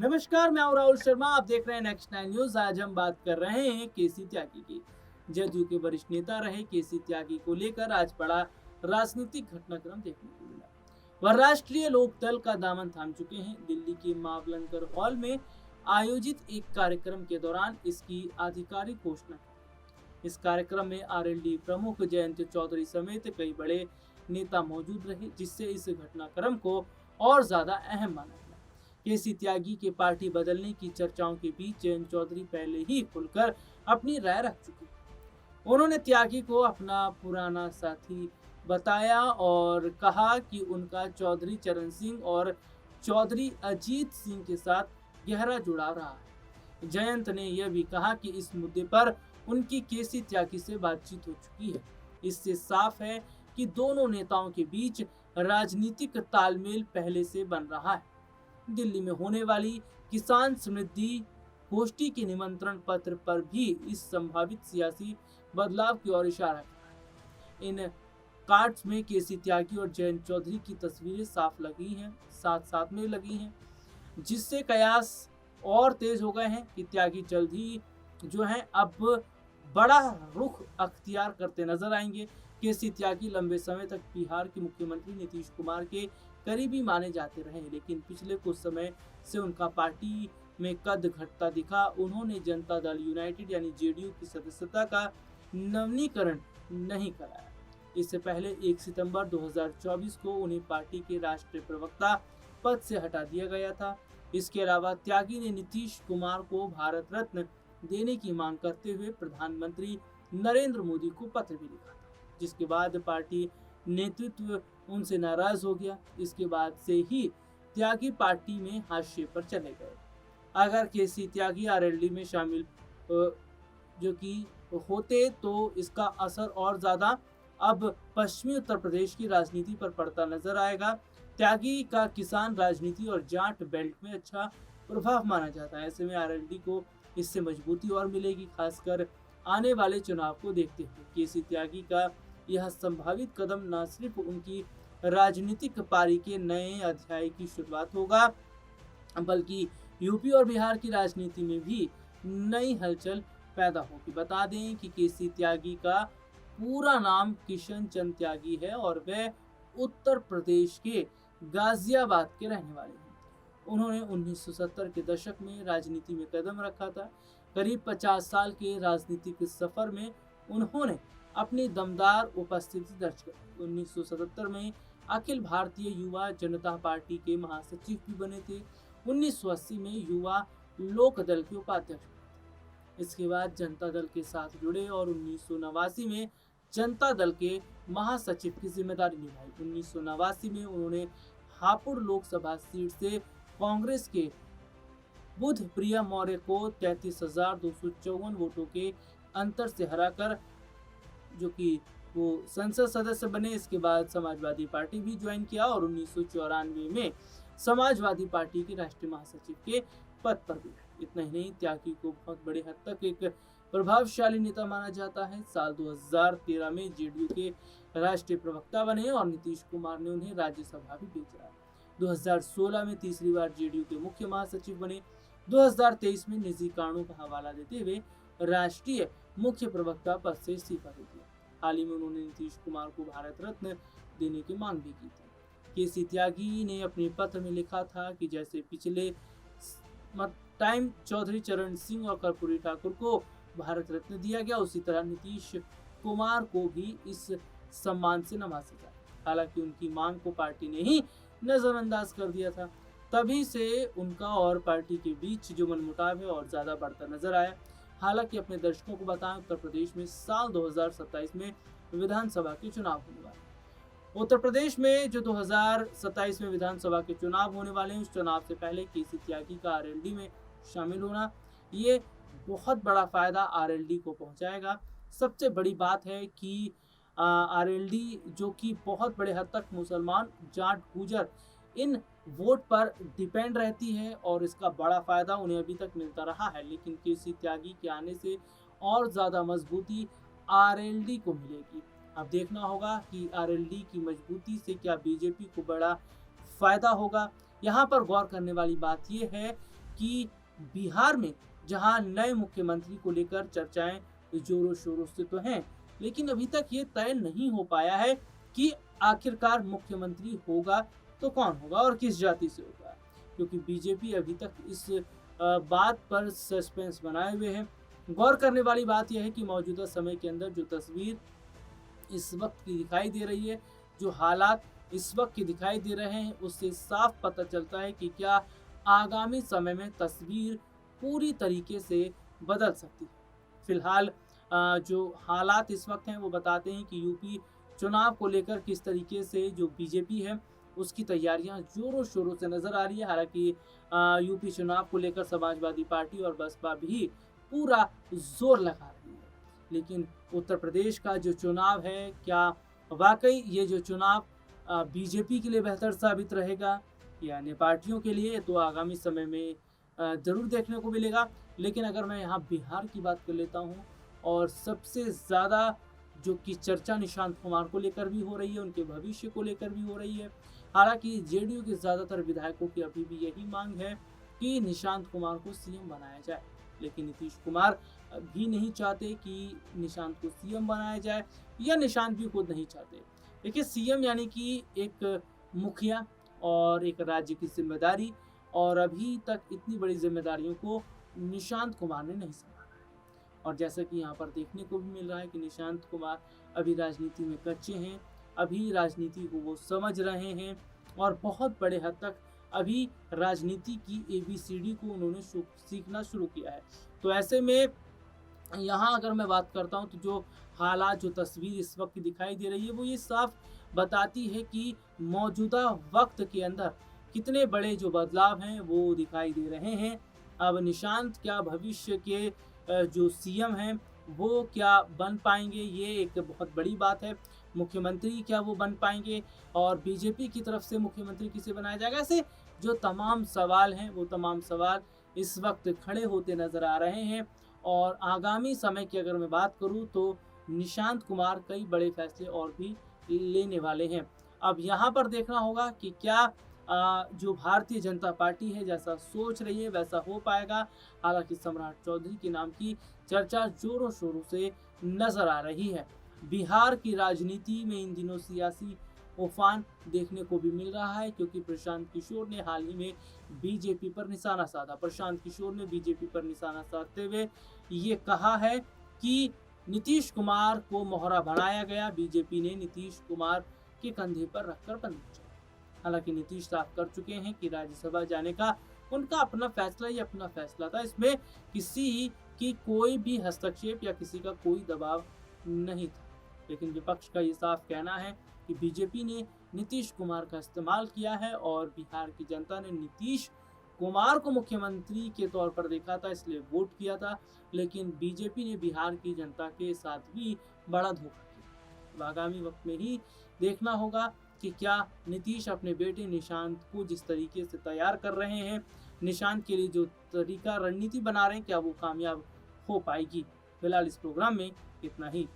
नमस्कार, मैं हूं राहुल शर्मा। आप देख रहे हैं नेक्स्ट 9 न्यूज। आज हम बात कर रहे हैं केसी त्यागी की। जदयू के वरिष्ठ नेता रहे केसी त्यागी को लेकर आज बड़ा राजनीतिक घटनाक्रम देखने को मिला। वह राष्ट्रीय लोकदल का दामन थाम चुके हैं। दिल्ली के मावलंकर हॉल में आयोजित एक कार्यक्रम के दौरान इसकी आधिकारिक घोषणा की। इस कार्यक्रम में आरएलडी प्रमुख जयंत चौधरी समेत कई बड़े नेता मौजूद रहे, जिससे इस घटनाक्रम को और ज्यादा अहम माना गया। केसी त्यागी के पार्टी बदलने की चर्चाओं के बीच जयंत चौधरी पहले ही खुलकर अपनी राय रख चुके। उन्होंने त्यागी को अपना पुराना साथी बताया और कहा कि उनका चौधरी चरण सिंह और चौधरी अजीत सिंह के साथ गहरा जुड़ाव रहा है। जयंत ने यह भी कहा कि इस मुद्दे पर उनकी केसी त्यागी से बातचीत हो चुकी है। इससे साफ है कि दोनों नेताओं के बीच राजनीतिक तालमेल पहले से बन रहा है। दिल्ली में होने वाली किसान समृद्धि गोष्ठी के निमंत्रण पत्र पर भी इस संभावित सियासी बदलाव की ओर इशारा किया है। इन कार्ड्स में केसी त्यागी और जयंत चौधरी की तस्वीरें साथ साथ में लगी हैं, जिससे कयास और तेज हो गए हैं कि त्यागी जल्द ही जो है अब बड़ा रुख अख्तियार करते नजर आएंगे। केसी त्यागी लंबे समय तक बिहार के मुख्यमंत्री नीतीश कुमार के करीबी माने जाते रहे, लेकिन पिछले कुछ समय से उनका पार्टी में कद घटता दिखा। उन्होंने जनता दल यूनाइटेड यानी जेडीयू की सदस्यता का नवीनीकरण नहीं कराया। इससे पहले 1 सितंबर 2024 को उन्हें पार्टी के राष्ट्रीय प्रवक्ता पद से हटा दिया गया था। इसके अलावा त्यागी ने नीतीश कुमार को भारत रत्न देने की मांग करते हुए प्रधानमंत्री नरेंद्र मोदी को पत्र भी लिखा, जिसके बाद पार्टी नेतृत्व उनसे नाराज हो गया। इसके बाद से ही त्यागी पार्टी में हाशिए पर चले गए। अगर केसी त्यागी आरएलडी में शामिल जो कि होते तो इसका असर और ज्यादा अब पश्चिमी उत्तर प्रदेश की राजनीति पर पड़ता नजर आएगा। त्यागी का किसान राजनीति और जाट बेल्ट में अच्छा प्रभाव माना जाता है। ऐसे में आरएलडी को इससे मजबूती और मिलेगी, खासकर आने वाले चुनाव को देखते हुए। केसी त्यागी का यह संभावित कदम न सिर्फ उनकी राजनीतिक पारी के नए अध्याय की शुरुआत होगा, बल्कि यूपी और बिहार की राजनीति में भी नई हलचल पैदा होगी। बता दें कि केसी त्यागी का पूरा नाम किशन चंद त्यागी है और वे उत्तर प्रदेश के गाजियाबाद के रहने वाले हैं। उन्होंने 1970 के दशक में राजनीति में कदम रखा था। करीब 50 साल के राजनीतिक सफर में उन्होंने अपनी दमदार उपस्थिति दर्ज की। 1977 में अखिल भारतीय युवा जनता पार्टी के महासचिव भी बने थे। 1980 में युवा लोक दल के उपाध्यक्ष बने। इसके बाद जनता दल के साथ जुड़े और 1989 में जनता दल के महासचिव की जिम्मेदारी निभाई। 1989 में उन्होंने हापुड़ लोकसभा सीट से कांग्रेस के बुध प्रिया मौर्य को 33,254 वोटों के अंतर से हराकर जो कि वो संसद सदस्य बने। इसके बाद समाजवादी पार्टी भी ज्वाइन किया और 1994 में समाजवादी पार्टी के राष्ट्रीय महासचिव के पद पर भी। इतना ही नहीं, त्यागी को बहुत बड़े हद तक एक प्रभावशाली नेता माना जाता है। साल 2013 में जेडीयू के राष्ट्रीय प्रवक्ता बने और नीतीश कुमार ने उन्हें राज्यसभा भी भेजा। 2016 में तीसरी बार जेडीयू के मुख्य महासचिव बने। 2023 में निजी कारणों का हवाला देते हुए राष्ट्रीय मुख्य प्रवक्ता पद से इस्तीफा दे दिया। हाल ही में उन्होंने नीतीश कुमार को भारत रत्न देने की मांग भी की थी। केसी त्यागी ने अपने पत्र में लिखा था कि जैसे पिछले टाइम चौधरी चरण सिंह और कर्पूरी ठाकुर को भारत रत्न दिया गया, उसी तरह नीतीश कुमार को भी इस सम्मान से नवाजा जाए। हालांकि उनकी मांग को पार्टी ने ही नजरअंदाज कर दिया था। तभी से उनका और पार्टी के बीच जो मनमुटाव है और ज्यादा बढ़ता नजर आया। हालांकि अपने दर्शकों को बताएं, उत्तर प्रदेश में साल 2027 में विधानसभा के चुनाव होने वाले हैं। उत्तर प्रदेश में जो 2027 में विधानसभा के चुनाव होने वाले हैं, उस चुनाव से पहले केसी त्यागी का आरएलडी में शामिल होना ये बहुत बड़ा फायदा आरएलडी को पहुंचाएगा। सबसे बड़ी बात है कि आरएलडी जो कि बहुत बड़े हद तक मुसलमान, जाट, गुजर इन वोट पर डिपेंड रहती है और इसका बड़ा फायदा उन्हें अभी तक मिलता रहा है। लेकिन केसी त्यागी के आने से और ज्यादा मजबूती आरएलडी को मिलेगी। अब देखना होगा कि आरएलडी की मजबूती से क्या बीजेपी को बड़ा फायदा होगा। यहाँ पर गौर करने वाली बात यह है कि बिहार में जहां नए मुख्यमंत्री को लेकर चर्चाएं जोरों शोरों से तो हैं, लेकिन अभी तक ये तय नहीं हो पाया है कि आखिरकार मुख्यमंत्री होगा तो कौन होगा और किस जाति से होगा, क्योंकि बीजेपी अभी तक इस बात पर सस्पेंस बनाए हुए है। गौर करने वाली बात यह है कि मौजूदा समय के अंदर जो तस्वीर इस वक्त की दिखाई दे रही है, जो हालात इस वक्त के दिखाई दे रहे हैं, उससे साफ पता चलता है कि क्या आगामी समय में तस्वीर पूरी तरीके से बदल सकती है। फिलहाल जो हालात इस वक्त हैं वो बताते हैं कि यूपी चुनाव को लेकर किस तरीके से जो बीजेपी है उसकी तैयारियां जोरों शोरों से नजर आ रही है। हालांकि यूपी चुनाव को लेकर समाजवादी पार्टी और बसपा भी पूरा जोर लगा रही है, लेकिन उत्तर प्रदेश का जो चुनाव है, क्या वाकई ये जो चुनाव बीजेपी के लिए बेहतर साबित रहेगा या अन्य पार्टियों के लिए, तो आगामी समय में जरूर देखने को मिलेगा। लेकिन अगर मैं यहाँ बिहार की बात कर लेता हूँ, और सबसे ज़्यादा जो कि चर्चा निशांत कुमार को लेकर भी हो रही है, उनके भविष्य को लेकर भी हो रही है। हालांकि जेडीयू के ज़्यादातर विधायकों की अभी भी यही मांग है कि निशांत कुमार को सीएम बनाया जाए, लेकिन नीतीश कुमार भी नहीं चाहते कि निशांत को सीएम बनाया जाए, या निशांत भी खुद नहीं चाहते। देखिए, सीएम यानी कि एक मुखिया और एक राज्य की जिम्मेदारी, और अभी तक इतनी बड़ी जिम्मेदारियों को निशांत कुमार ने नहीं संभाला है। और जैसा कि यहाँ पर देखने को भी मिल रहा है कि निशांत कुमार अभी राजनीति में कच्चे हैं, अभी राजनीति को वो समझ रहे हैं, और बहुत बड़े हद तक अभी राजनीति की ABCD को उन्होंने सीखना शुरू किया है। तो ऐसे में यहाँ अगर मैं बात करता हूँ, तो जो हालात, जो तस्वीर इस वक्त दिखाई दे रही है, वो ये साफ बताती है कि मौजूदा वक्त के अंदर कितने बड़े जो बदलाव हैं वो दिखाई दे रहे हैं। अब निशांत क्या भविष्य के जो सीएम हैं वो क्या बन पाएंगे, ये एक बहुत बड़ी बात है। मुख्यमंत्री क्या वो बन पाएंगे, और बीजेपी की तरफ से मुख्यमंत्री किसे बनाया जाएगा, ऐसे जो तमाम सवाल हैं वो तमाम सवाल इस वक्त खड़े होते नजर आ रहे हैं। और आगामी समय की अगर मैं बात करूं, तो निशांत कुमार कई बड़े फैसले और भी लेने वाले हैं। अब यहाँ पर देखना होगा कि क्या जो भारतीय जनता पार्टी है जैसा सोच रही है वैसा हो पाएगा। हालांकि सम्राट चौधरी के नाम की चर्चा जोरों शोरों से नजर आ रही है। बिहार की राजनीति में इन दिनों सियासी उफान देखने को भी मिल रहा है, क्योंकि प्रशांत किशोर ने हाल ही में बीजेपी पर निशाना साधा। प्रशांत किशोर ने बीजेपी पर निशाना साधते हुए ये कहा है कि नीतीश कुमार को मोहरा बनाया गया, बीजेपी ने नीतीश कुमार के कंधे पर रखकर बंदूक चलाई। हालांकि नीतीश साफ कर चुके हैं कि राज्यसभा जाने का उनका अपना फैसला ही अपना फैसला था, इसमें किसी की कोई भी हस्तक्षेप या किसी का कोई दबाव नहीं था। लेकिन विपक्ष का ये साफ कहना है कि बीजेपी ने नीतीश कुमार का इस्तेमाल किया है, और बिहार की जनता ने नीतीश कुमार को मुख्यमंत्री के तौर पर देखा था, इसलिए वोट किया था। लेकिन बीजेपी ने बिहार की जनता के साथ भी बड़ा धोखा किया। आगामी वक्त में ही देखना होगा कि क्या नीतीश अपने बेटे निशांत को जिस तरीके से तैयार कर रहे हैं, निशांत के लिए जो तरीका रणनीति बना रहे हैं, क्या वो कामयाब हो पाएगी। फिलहाल इस प्रोग्राम में इतना ही।